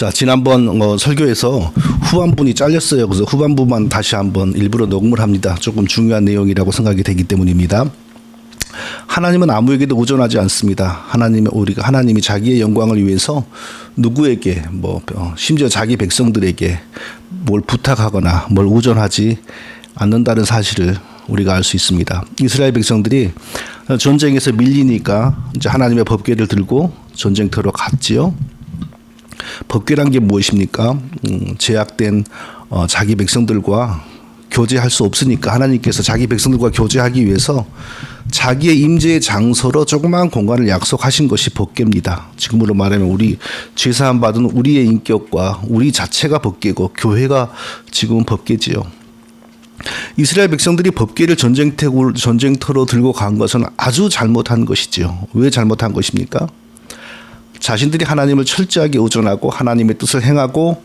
자, 지난번 설교에서 후반부분이 잘렸어요. 그래서 후반부만 다시 한번 일부러 녹음을 합니다. 조금 중요한 내용이라고 생각이 되기 때문입니다. 하나님은 아무에게도 의존하지 않습니다. 하나님이 자기의 영광을 위해서 누구에게 심지어 자기 백성들에게 뭘 부탁하거나 뭘 의존하지 않는다는 사실을 우리가 알 수 있습니다. 이스라엘 백성들이 전쟁에서 밀리니까 이제 하나님의 법궤를 들고 전쟁터로 갔지요. 법궤란 게 무엇입니까? 제약된 자기 백성들과 교제할 수 없으니까 하나님께서 자기 백성들과 교제하기 위해서 자기의 임재의 장소로 조그마한 공간을 약속하신 것이 법궤입니다. 지금으로 말하면 우리 죄사함 받은 우리의 인격과 우리 자체가 법궤고 교회가 지금은 법궤지요. 이스라엘 백성들이 법궤를 전쟁터로 들고 간 것은 아주 잘못한 것이지요. 왜 잘못한 것입니까? 자신들이 하나님을 철저하게 의존하고 하나님의 뜻을 행하고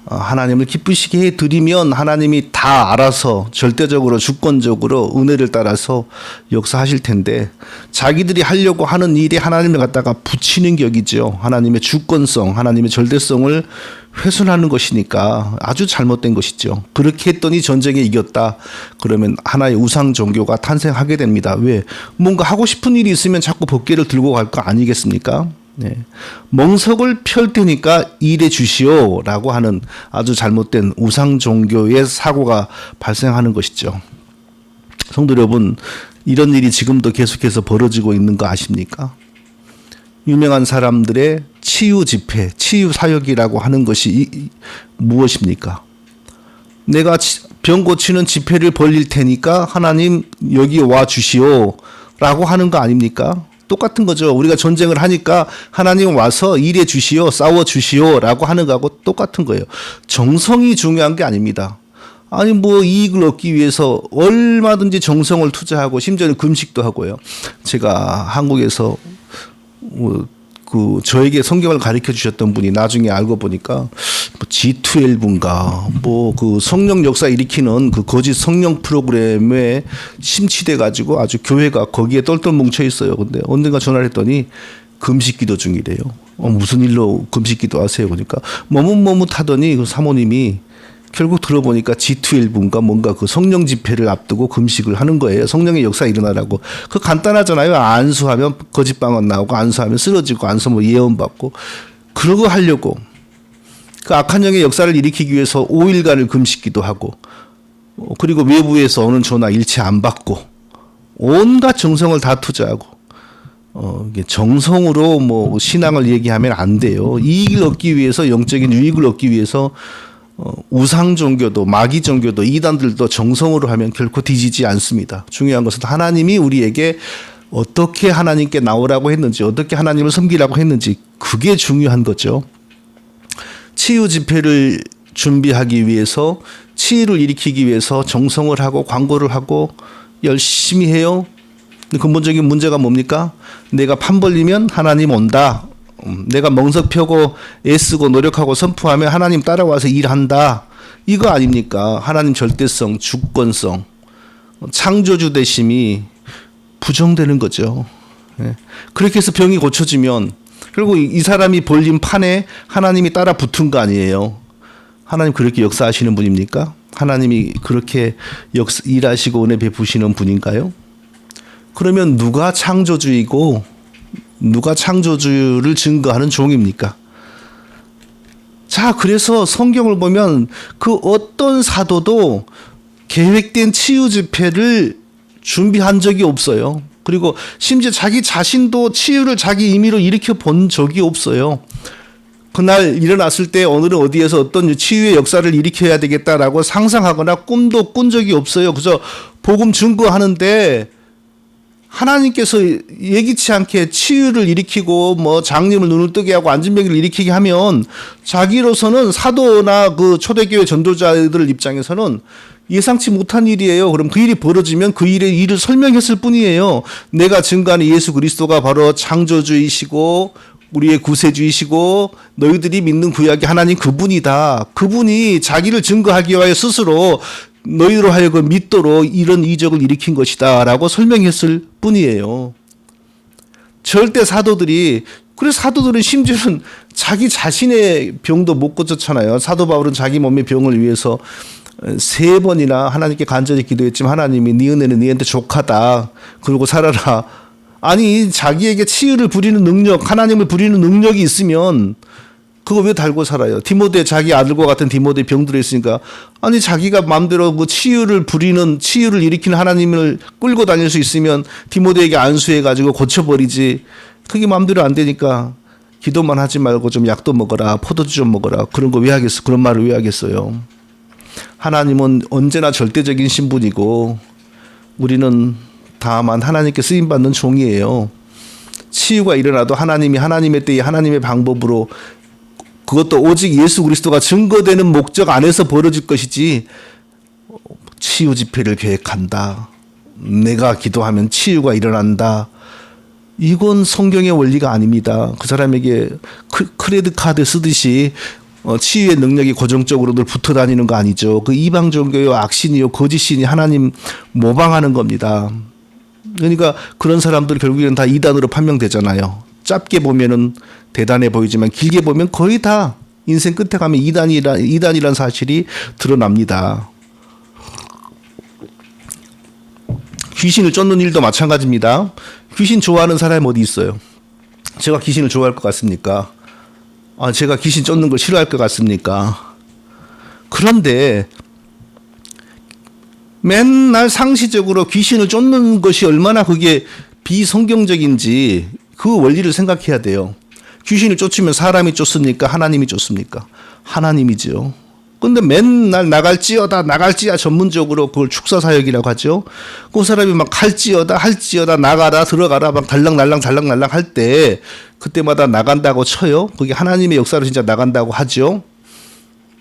하나님을 기쁘시게 해드리면 하나님이 다 알아서 절대적으로 주권적으로 은혜를 따라서 역사하실 텐데 자기들이 하려고 하는 일에 하나님을 갖다가 붙이는 격이죠. 하나님의 주권성, 하나님의 절대성을 훼손하는 것이니까 아주 잘못된 것이죠. 그렇게 했더니 전쟁에 이겼다. 그러면 하나의 우상 종교가 탄생하게 됩니다. 왜? 뭔가 하고 싶은 일이 있으면 자꾸 법궤를 들고 갈 거 아니겠습니까? 네. 멍석을 펼 테니까 일해 주시오라고 하는 아주 잘못된 우상 종교의 사고가 발생하는 것이죠. 성도 여러분, 이런 일이 지금도 계속해서 벌어지고 있는 거 아십니까? 유명한 사람들의 치유 집회, 치유 사역이라고 하는 것이 무엇입니까? 내가 병 고치는 집회를 벌릴 테니까 하나님 여기 와 주시오라고 하는 거 아닙니까? 똑같은 거죠. 우리가 전쟁을 하니까 하나님 와서 일해 주시오, 싸워 주시오라고 하는 거하고 똑같은 거예요. 정성이 중요한 게 아닙니다. 아니 이익을 얻기 위해서 얼마든지 정성을 투자하고 심지어는 금식도 하고요. 제가 한국에서 저에게 성경을 가르쳐 주셨던 분이 나중에 알고 보니까 G12인가 그 성령 역사 일으키는 그 거짓 성령 프로그램에 심취돼 가지고 아주 교회가 거기에 똘똘 뭉쳐 있어요. 근데 언젠가 전화를 했더니 금식기도 중이래요. 무슨 일로 금식기도 하세요? 그러니까 머뭇머뭇하더니 그 사모님이 결국 들어보니까 G12인가 뭔가 그 성령 집회를 앞두고 금식을 하는 거예요. 성령의 역사 일어나라고. 그 간단하잖아요. 안수하면 거짓방언 나오고 안수하면 쓰러지고 안수하면 예언받고. 그러고 하려고. 그 악한 영의 역사를 일으키기 위해서 5일간을 금식기도 하고 그리고 외부에서 오는 전화 일체 안 받고 온갖 정성을 다 투자하고 이게 정성으로 신앙을 얘기하면 안 돼요. 이익을 얻기 위해서 영적인 유익을 얻기 위해서 우상 종교도 마귀 종교도 이단들도 정성으로 하면 결코 뒤지지 않습니다. 중요한 것은 하나님이 우리에게 어떻게 하나님께 나오라고 했는지 어떻게 하나님을 섬기라고 했는지 그게 중요한 거죠. 치유 집회를 준비하기 위해서 치유를 일으키기 위해서 정성을 하고 광고를 하고 열심히 해요. 근본적인 문제가 뭡니까? 내가 판 벌리면 하나님 온다. 내가 멍석 펴고 애쓰고 노력하고 선포하면 하나님 따라와서 일한다. 이거 아닙니까? 하나님 절대성, 주권성, 창조주 되심이 부정되는 거죠. 그렇게 해서 병이 고쳐지면 결국 이 사람이 벌린 판에 하나님이 따라 붙은 거 아니에요. 하나님 그렇게 역사하시는 분입니까? 하나님이 그렇게 일하시고 은혜 베푸시는 분인가요? 그러면 누가 창조주이고 누가 창조주를 증거하는 종입니까? 자, 그래서 성경을 보면 그 어떤 사도도 계획된 치유 집회를 준비한 적이 없어요. 그리고 심지어 자기 자신도 치유를 자기 임의로 일으켜 본 적이 없어요. 그날 일어났을 때 오늘은 어디에서 어떤 치유의 역사를 일으켜야 되겠다라고 상상하거나 꿈도 꾼 적이 없어요. 그래서 복음 증거하는데 하나님께서 예기치 않게 치유를 일으키고 장님을 눈을 뜨게 하고 안진병기를 일으키게 하면 자기로서는 사도나 그 초대교회 전도자들 입장에서는 예상치 못한 일이에요. 그럼 그 일이 벌어지면 그 일을 설명했을 뿐이에요. 내가 증거하는 예수 그리스도가 바로 창조주이시고 우리의 구세주이시고 너희들이 믿는 구약의 하나님 그분이다. 그분이 자기를 증거하기 위하여 스스로 너희로 하여금 믿도록 이런 이적을 일으킨 것이다 라고 설명했을 뿐이에요. 절대 사도들이 그래서 사도들은 심지어는 자기 자신의 병도 못 고쳤잖아요. 사도 바울은 자기 몸의 병을 위해서 3번이나 하나님께 간절히 기도했지만 하나님이 네 은혜는 네한테 족하다. 그러고 살아라. 아니 자기에게 치유를 부리는 능력, 하나님을 부리는 능력이 있으면 그거 왜 달고 살아요? 디모데 자기 아들과 같은 디모데 병들어 있으니까 아니 자기가 마음대로 그 치유를 일으키는 하나님을 끌고 다닐 수 있으면 디모데에게 안수해 가지고 고쳐버리지. 그게 마음대로 안 되니까 기도만 하지 말고 좀 약도 먹어라, 포도주 좀 먹어라. 그런 거 왜 하겠어? 그런 말을 왜 하겠어요? 하나님은 언제나 절대적인 신분이고 우리는 다만 하나님께 쓰임 받는 종이에요. 치유가 일어나도 하나님이 하나님의 때에 하나님의 방법으로 그것도 오직 예수 그리스도가 증거되는 목적 안에서 벌어질 것이지 치유 집회를 계획한다. 내가 기도하면 치유가 일어난다. 이건 성경의 원리가 아닙니다. 그 사람에게 크레딧 카드 쓰듯이 치유의 능력이 고정적으로 늘 붙어 다니는 거 아니죠. 그 이방 종교요, 악신이요, 거짓신이 하나님 모방하는 겁니다. 그러니까 그런 사람들 결국에는 다 이단으로 판명되잖아요. 짧게 보면은 대단해 보이지만 길게 보면 거의 다 인생 끝에 가면 이단이란 사실이 드러납니다. 귀신을 쫓는 일도 마찬가지입니다. 귀신 좋아하는 사람이 어디 있어요? 제가 귀신을 좋아할 것 같습니까? 제가 귀신 쫓는 걸 싫어할 것 같습니까? 그런데 맨날 상시적으로 귀신을 쫓는 것이 얼마나 그게 비성경적인지 그 원리를 생각해야 돼요. 귀신을 쫓으면 사람이 쫓습니까? 하나님이 쫓습니까? 하나님이죠. 근데 맨날 나갈지어다 전문적으로 그걸 축사사역이라고 하죠. 그 사람이 막 할지어다 나가라 들어가라 막 달랑날랑 할 때 그때마다 나간다고 쳐요. 그게 하나님의 역사로 진짜 나간다고 하죠.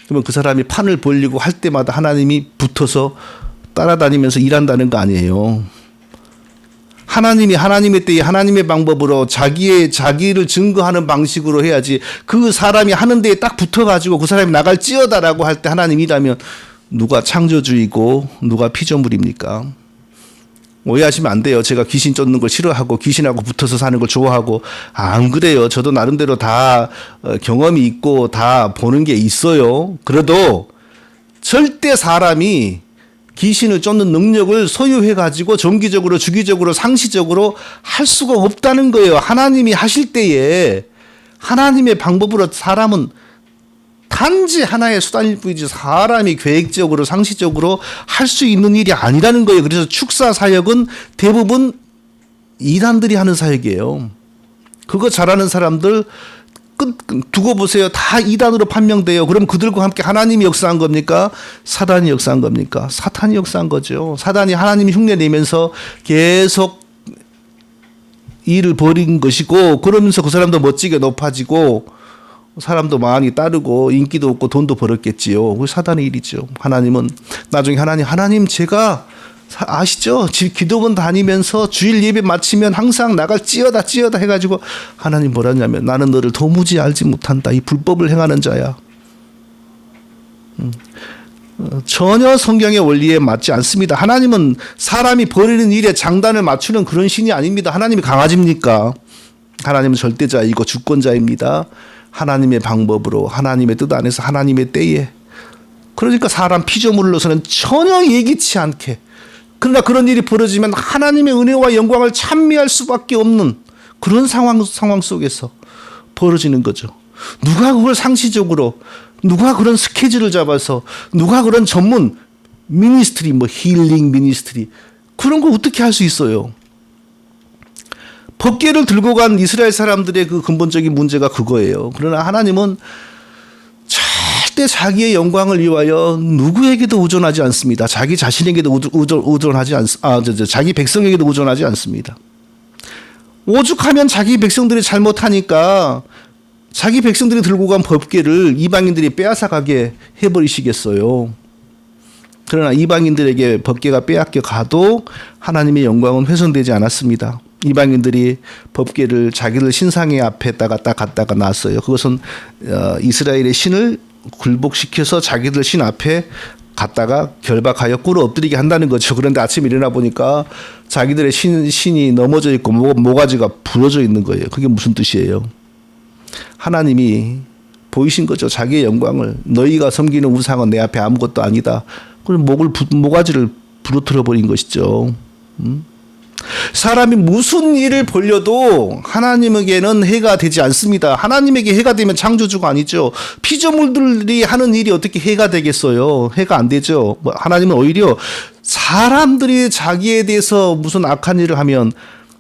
그러면 그 사람이 판을 벌리고 할 때마다 하나님이 붙어서 따라다니면서 일한다는 거 아니에요. 하나님이 하나님의 때에 하나님의 방법으로 자기를 증거하는 방식으로 해야지 그 사람이 하는 데에 딱 붙어가지고 그 사람이 나갈지어다라고 할 때 하나님이라면 누가 창조주이고 누가 피조물입니까? 오해하시면 안 돼요. 제가 귀신 쫓는 걸 싫어하고 귀신하고 붙어서 사는 걸 좋아하고 안 그래요. 저도 나름대로 다 경험이 있고 다 보는 게 있어요. 그래도 절대 사람이 귀신을 쫓는 능력을 소유해가지고 정기적으로 주기적으로 상시적으로 할 수가 없다는 거예요. 하나님이 하실 때에 하나님의 방법으로 사람은 단지 하나의 수단일 뿐이지 사람이 계획적으로 상시적으로 할 수 있는 일이 아니라는 거예요. 그래서 축사 사역은 대부분 이단들이 하는 사역이에요. 그거 잘하는 사람들 두고 보세요. 다 이단으로 판명돼요. 그럼 그들과 함께 하나님이 역사한 겁니까? 사단이 역사한 겁니까? 사탄이 역사한 거죠. 사단이 하나님이 흉내내면서 계속 일을 벌인 것이고 그러면서 그 사람도 멋지게 높아지고 사람도 많이 따르고 인기도 없고 돈도 벌었겠지요. 그 사단의 일이죠. 하나님은 나중에 하나님 제가 아시죠? 기도원 다니면서 주일 예배 마치면 항상 나갈지어다 해가지고 하나님 뭐라냐면 나는 너를 도무지 알지 못한다. 이 불법을 행하는 자야. 전혀 성경의 원리에 맞지 않습니다. 하나님은 사람이 벌이는 일에 장단을 맞추는 그런 신이 아닙니다. 하나님이 강아지입니까? 하나님은 절대자이고 주권자입니다. 하나님의 방법으로 하나님의 뜻 안에서 하나님의 때에 그러니까 사람 피조물로서는 전혀 예기치 않게 그러나 그런 일이 벌어지면 하나님의 은혜와 영광을 찬미할 수밖에 없는 그런 상황 속에서 벌어지는 거죠. 누가 그걸 상시적으로 누가 그런 스케줄을 잡아서 누가 그런 전문 미니스트리 힐링 미니스트리 그런 거 어떻게 할 수 있어요? 법궤를 들고 간 이스라엘 사람들의 그 근본적인 문제가 그거예요. 그러나 하나님은 절대 자기의 영광을 위하여 누구에게도 의존하지 않습니다. 자기 자신에게도 의존하지 자기 백성에게도 의존하지 않습니다. 오죽하면 자기 백성들이 잘못하니까 자기 백성들이 들고 간 법궤를 이방인들이 빼앗아가게 해버리시겠어요. 그러나 이방인들에게 법궤가 빼앗겨 가도 하나님의 영광은 훼손되지 않았습니다. 이방인들이 법궤를 자기들 신상의 앞에다가 딱 갖다가 놨어요. 그것은 이스라엘의 신을 굴복시켜서 자기들 신 앞에 갖다가 결박하여 꿇어 엎드리게 한다는 거죠. 그런데 아침에 일어나 보니까 자기들의 신이 넘어져 있고 모가지가 부러져 있는 거예요. 그게 무슨 뜻이에요? 하나님이 보이신 거죠. 자기의 영광을. 너희가 섬기는 우상은 내 앞에 아무것도 아니다. 그럼 모가지를 부러뜨려 버린 것이죠. 사람이 무슨 일을 벌려도 하나님에게는 해가 되지 않습니다. 하나님에게 해가 되면 창조주가 아니죠. 피조물들이 하는 일이 어떻게 해가 되겠어요? 해가 안 되죠. 하나님은 오히려 사람들이 자기에 대해서 무슨 악한 일을 하면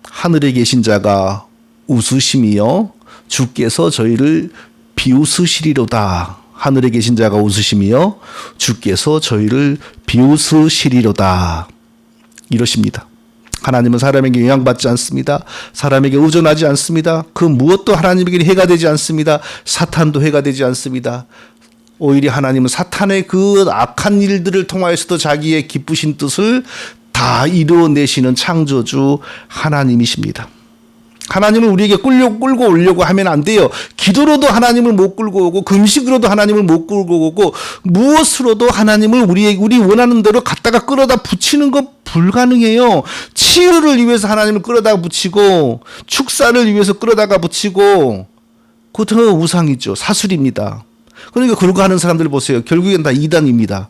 하늘에 계신 자가 웃으심이요 주께서 저희를 비웃으시리로다. 하늘에 계신 자가 웃으심이요 주께서 저희를 비웃으시리로다. 이러십니다. 하나님은 사람에게 영향받지 않습니다. 사람에게 의존하지 않습니다. 그 무엇도 하나님에게 해가 되지 않습니다. 사탄도 해가 되지 않습니다. 오히려 하나님은 사탄의 그 악한 일들을 통하여서도 자기의 기쁘신 뜻을 다 이루어내시는 창조주 하나님이십니다. 하나님을 우리에게 끌고 오려고 하면 안 돼요. 기도로도 하나님을 못 끌고 오고 금식으로도 하나님을 못 끌고 오고 무엇으로도 하나님을 우리 원하는 대로 갖다가 끌어다 붙이는 것 불가능해요. 치유를 위해서 하나님을 끌어다 붙이고 축사를 위해서 끌어다가 붙이고 그것은 우상이죠. 사술입니다. 그러니까 그러고 하는 사람들 보세요. 결국엔 다 이단입니다.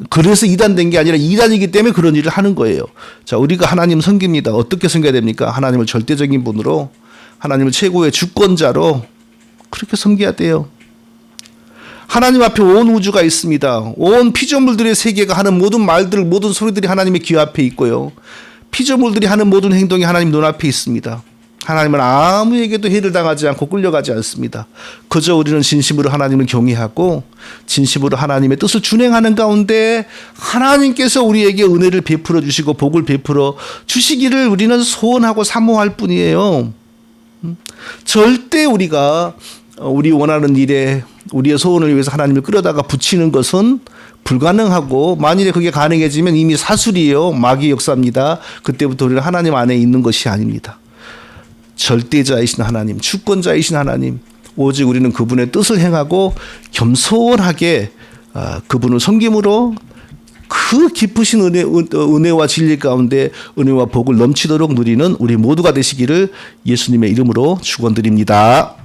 그래서 이단된 게 아니라 이단이기 때문에 그런 일을 하는 거예요. 자, 우리가 하나님 섬깁니다. 어떻게 섬겨야 됩니까? 하나님을 절대적인 분으로, 하나님을 최고의 주권자로 그렇게 섬겨야 돼요. 하나님 앞에 온 우주가 있습니다. 온 피조물들의 세계가 하는 모든 말들, 모든 소리들이 하나님의 귀 앞에 있고요. 피조물들이 하는 모든 행동이 하나님 눈앞에 있습니다. 하나님은 아무에게도 해를 당하지 않고 끌려가지 않습니다. 그저 우리는 진심으로 하나님을 경외하고 진심으로 하나님의 뜻을 준행하는 가운데 하나님께서 우리에게 은혜를 베풀어 주시고 복을 베풀어 주시기를 우리는 소원하고 사모할 뿐이에요. 절대 우리가 우리 원하는 일에 우리의 소원을 위해서 하나님을 끌어다가 붙이는 것은 불가능하고 만일에 그게 가능해지면 이미 사술이에요. 마귀의 역사입니다. 그때부터 우리는 하나님 안에 있는 것이 아닙니다. 절대자이신 하나님, 주권자이신 하나님, 오직 우리는 그분의 뜻을 행하고 겸손하게 그분을 섬김으로 그 깊으신 은혜와 진리 가운데 은혜와 복을 넘치도록 누리는 우리 모두가 되시기를 예수님의 이름으로 축원드립니다.